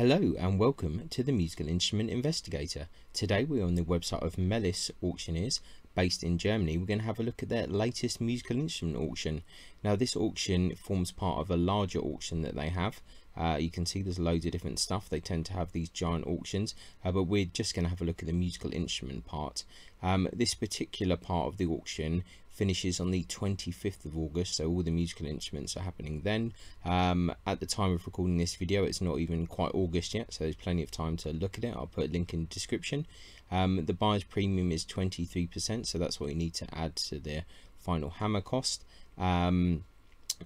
Hello and welcome to the Musical Instrument Investigator. Today we're on the website of Mehlis Auctioneers based in Germany. We're going to have a look at their latest musical instrument auction. Now this auction forms part of a larger auction that they have. You can see there's loads of different stuff. They tend to have these giant auctions, but we're just going to have a look at the musical instrument part. This particular part of the auction finishes on the 25th of August, so all the musical instruments are happening then. At the time of recording this video, it's not even quite August yet, so there's plenty of time to look at it. I'll put a link in the description. The buyer's premium is 23%, so that's what you need to add to their final hammer cost.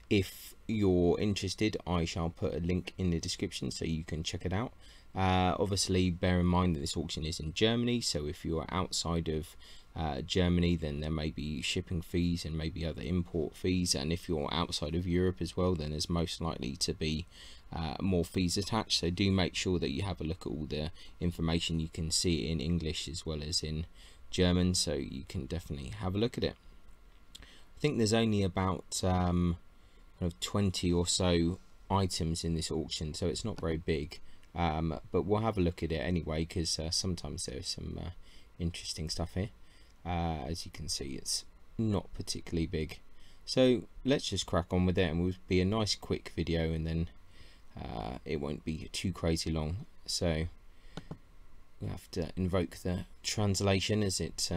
If you're interested, I shall put a link in the description so you can check it out. Obviously bear in mind that this auction is in Germany, so if you're outside of Germany, then there may be shipping fees and maybe other import fees, and if you're outside of Europe as well, then there's most likely to be more fees attached. So do make sure that you have a look at all the information. You can see it in English as well as in German, so you can definitely have a look at it. I think there's only about kind of 20 or so items in this auction, so it's not very big, but we'll have a look at it anyway, because sometimes there's some interesting stuff here. As you can see, it's not particularly big, so let's just crack on with it, and we'll be a nice quick video, and then it won't be too crazy long. So we have to invoke the translation, as it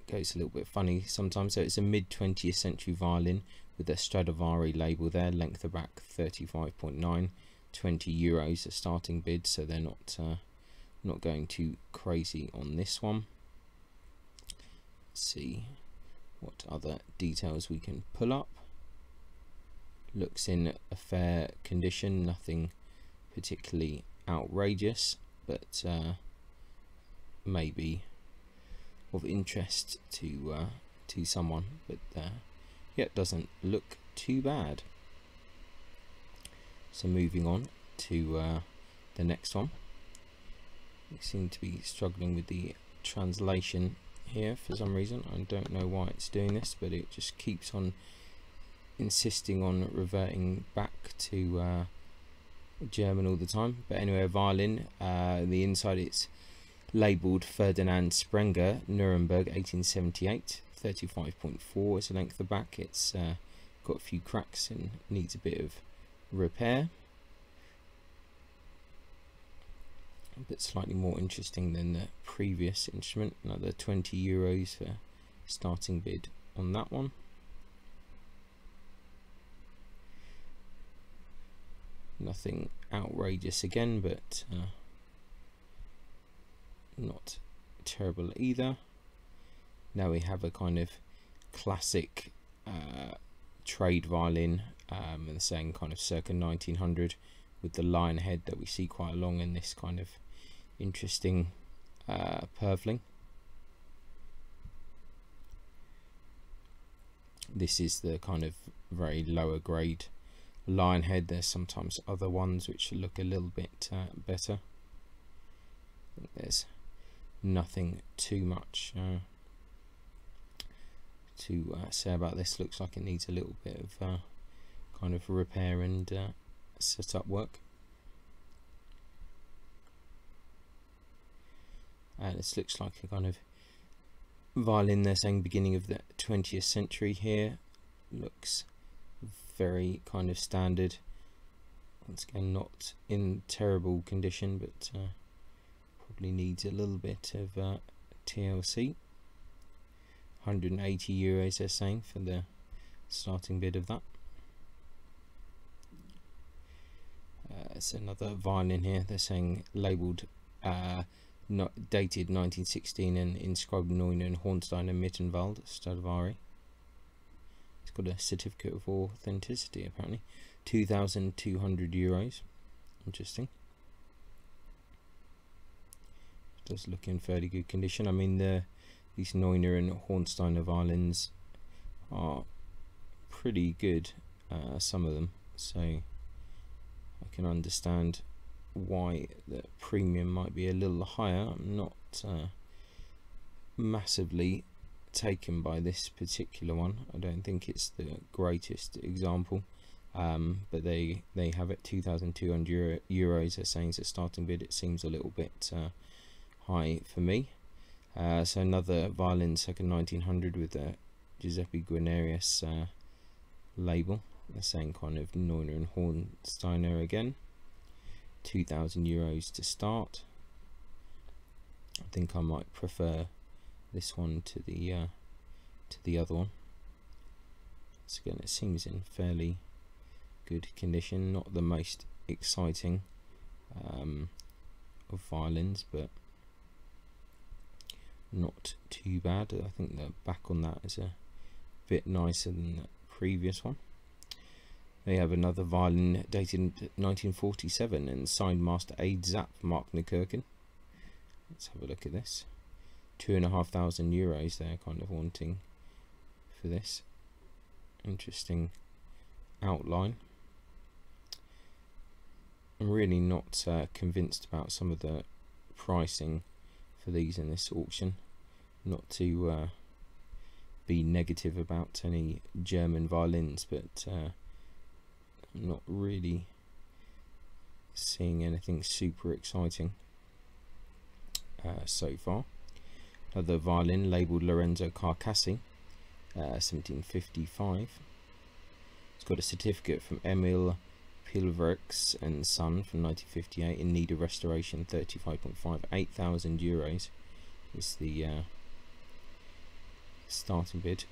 goes a little bit funny sometimes. So it's a mid 20th century violin with a Stradivari label there, length of back 35.9, 20 euros a starting bid, so they're not going too crazy on this one. Let's see what other details we can pull up. Looks in a fair condition, nothing particularly outrageous, but maybe of interest to someone, but yeah, it doesn't look too bad. So moving on to the next one. We seem to be struggling with the translation here for some reason. I don't know why it's doing this, but it just keeps on insisting on reverting back to German all the time. But anyway, a violin, the inside it's labelled Ferdinand Sprenger, Nuremberg 1878, 35.4 is the length of the back. It's got a few cracks and needs a bit of repair, but slightly more interesting than the previous instrument. Another 20 euros for starting bid on that one. Nothing outrageous again, but not terrible either. Now we have a kind of classic trade violin, and saying kind of circa 1900, with the lion head that we see quite along in this kind of interesting purfling. This is the kind of very lower grade lion head. There's sometimes other ones which look a little bit better. I think there's nothing too much to say about this. Looks like it needs a little bit of kind of repair and setup work. And this looks like a kind of violin, they're saying beginning of the 20th century here. Looks very kind of standard. Once again, not in terrible condition, but probably needs a little bit of TLC. 180 euros they're saying for the starting bid of that. It's another violin here, they're saying labelled not dated 1916 and inscribed Neuner and Hornstein and Mittenwald, Stradivari. It's got a certificate of authenticity apparently. 2,200 euros. Interesting. It does look in fairly good condition. I mean, these Neuner and Hornsteiner violins are pretty good, some of them, so I can understand why the premium might be a little higher. I'm not massively taken by this particular one. I don't think it's the greatest example. but they have it 2,200 euros. They're saying it's a starting bid. It seems a little bit high for me. So another violin, second 1900 with a Giuseppe Guarnerius label. They're saying kind of Neuner and Hornsteiner again. 2,000 euros to start. I think I might prefer this one to the other one. So again, it seems in fairly good condition. Not the most exciting of violins, but not too bad. I think the back on that is a bit nicer than the previous one. They have another violin dated 1947 and signed Master Aid Zapp Mark Nikirkin. Let's have a look at this. 2,500 euros they're kind of wanting for this. Interesting outline. I'm really not convinced about some of the pricing for these in this auction. Not to be negative about any German violins, but I'm not really seeing anything super exciting so far. Another violin labelled Lorenzo Carcassi, 1755. It's got a certificate from Emil Pilverix and Son from 1958, in need of restoration. 35.5, 8,000 euros is the starting bid.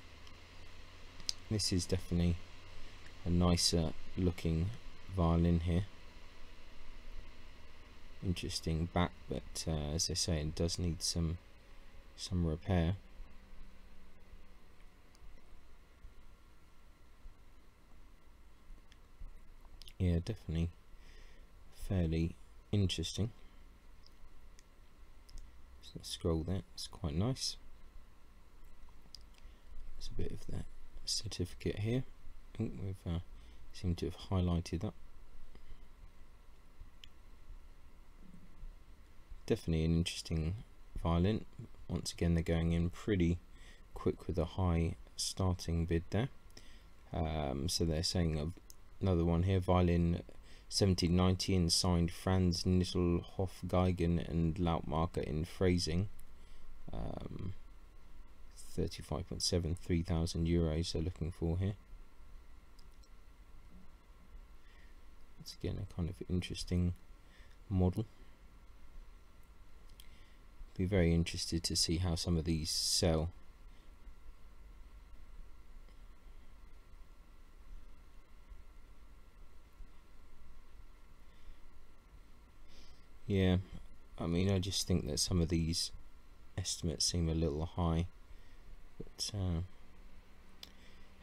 This is definitely a nicer looking violin here. Interesting back, but as I say, it does need some repair. Yeah, definitely fairly interesting. So scroll there, it's quite nice. There's a bit of the certificate here. I think we've seemed to have highlighted that. Definitely an interesting violin. Once again, they're going in pretty quick with a high starting bid there. So they're saying another one here, violin 1790 and signed Franz Nittelhoff Geigen and Lautmarker in phrasing. 35.7, 3,000 euros they're looking for here. It's again a kind of interesting model. Be very interested to see how some of these sell. Yeah, I mean, I just think that some of these estimates seem a little high, but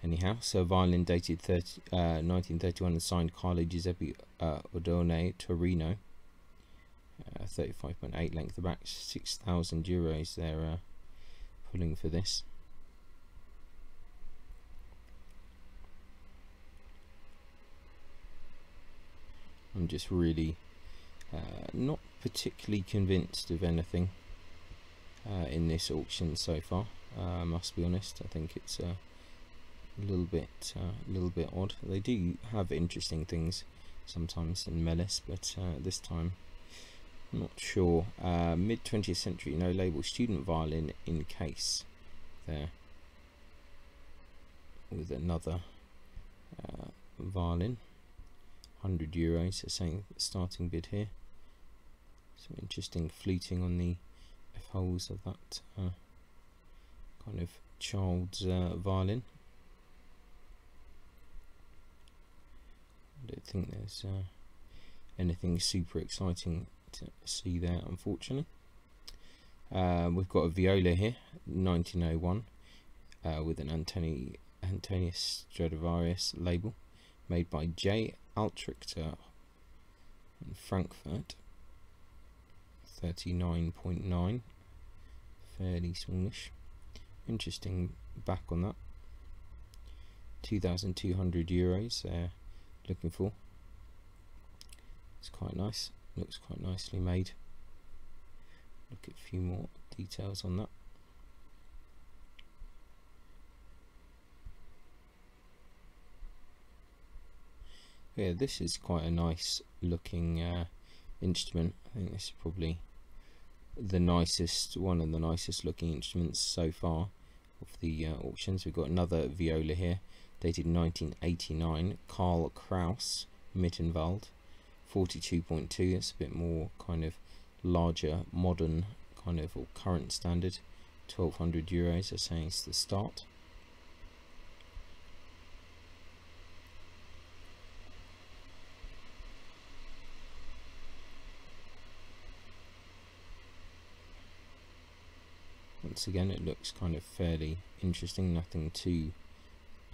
anyhow. So violin dated 1931 and signed Carlo Giuseppe Odone, Torino. 35.8 length of back, 6,000 euros they're pulling for this. I'm just really not particularly convinced of anything in this auction so far. I must be honest. I think it's a little bit odd. They do have interesting things sometimes in Mehlis, but this time I'm not sure. Mid 20th century, no label, student violin in case there, with another violin. 100 euros, they're saying the starting bid here. Some interesting fluting on the F holes of that kind of child's violin. I don't think there's anything super exciting to see there, unfortunately. We've got a viola here, 1901, with an Antonius Stradivarius label, made by J. Altrichter in Frankfurt. 39.9, fairly smallish. Interesting back on that. 2,200 euros they're looking for. It's quite nice, looks quite nicely made. Look at a few more details on that. Yeah, this is quite a nice looking instrument. I think this is probably the nicest, one of the nicest looking instruments so far of the auctions. We've got another viola here, dated 1989, Carl Kraus Mittenwald, 42.2. It's a bit more kind of larger, modern kind of, or current standard. 1200 euros, they're saying it's the start. Once again, it looks kind of fairly interesting, nothing too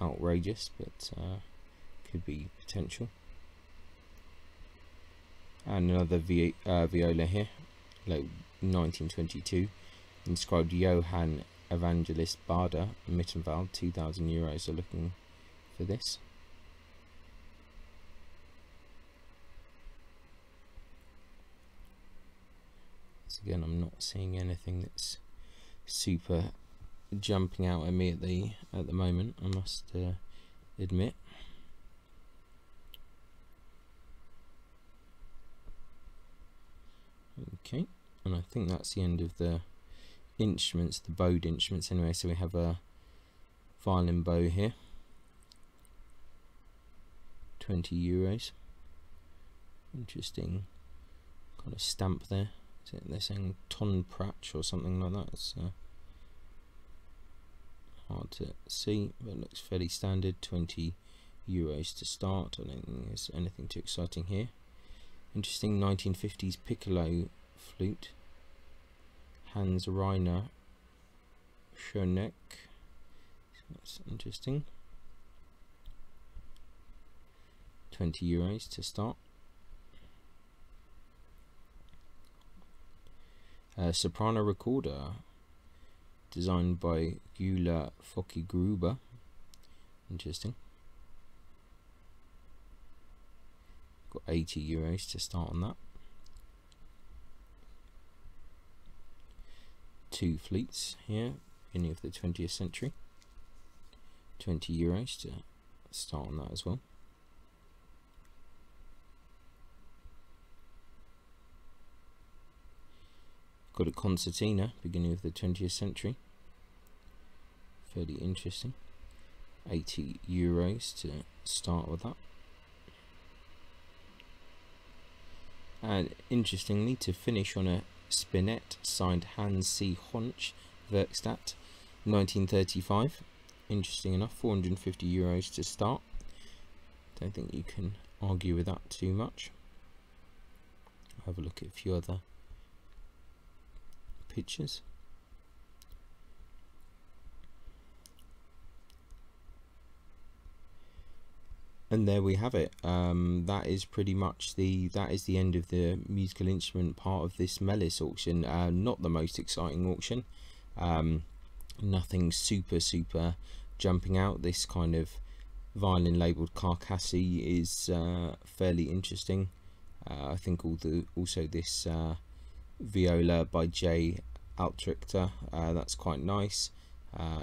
outrageous, but could be potential. And another viola here, like 1922, inscribed Johann Evangelist Bader Mittenwald, 2,000 euros are looking for this. So again, I'm not seeing anything that's super jumping out at me at the moment, I must admit. Okay, and I think that's the end of the instruments, the bowed instruments anyway. So we have a violin bow here, 20 euros. Interesting kind of stamp there. They're saying Tonprach or something like that. It's hard to see, but it looks fairly standard. 20 euros to start. I don't think there's anything too exciting here. Interesting 1950s piccolo flute, Hans Reiner Schoeneck. That's interesting. 20 euros to start. Soprano recorder, designed by Gyula Focke-Gruber. Interesting. Got 80 euros to start on that. Two flutes here, beginning of the 20th century. 20 euros to start on that as well. Got a concertina, beginning of the 20th century. Fairly interesting. 80 euros to start with that. And interestingly, to finish on a spinet signed Hans C. Honch, Werkstatt, 1935. Interesting enough, 450 euros to start. Don't think you can argue with that too much. I'll have a look at a few other pictures. And there we have it. That is pretty much the end of the musical instrument part of this Mehlis auction. Not the most exciting auction. Nothing super jumping out. This kind of violin labelled Carcassi is fairly interesting. I think also this viola by J. Altrichter, that's quite nice.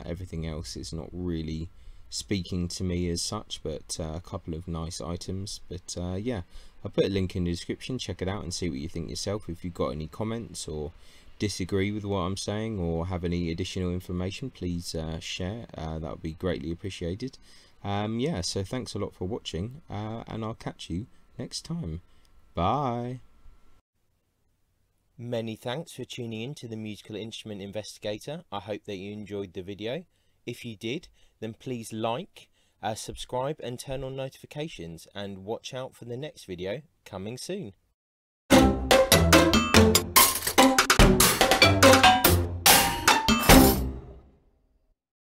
Everything else is not really speaking to me as such, but a couple of nice items. But yeah, I'll put a link in the description. Check it out and see what you think yourself. If you've got any comments or disagree with what I'm saying or have any additional information, please share. That would be greatly appreciated. Yeah, so thanks a lot for watching, and I'll catch you next time. Bye. Many thanks for tuning in to the Musical Instrument Investigator. I hope that you enjoyed the video. If you did, then please like, subscribe and turn on notifications, and watch out for the next video coming soon.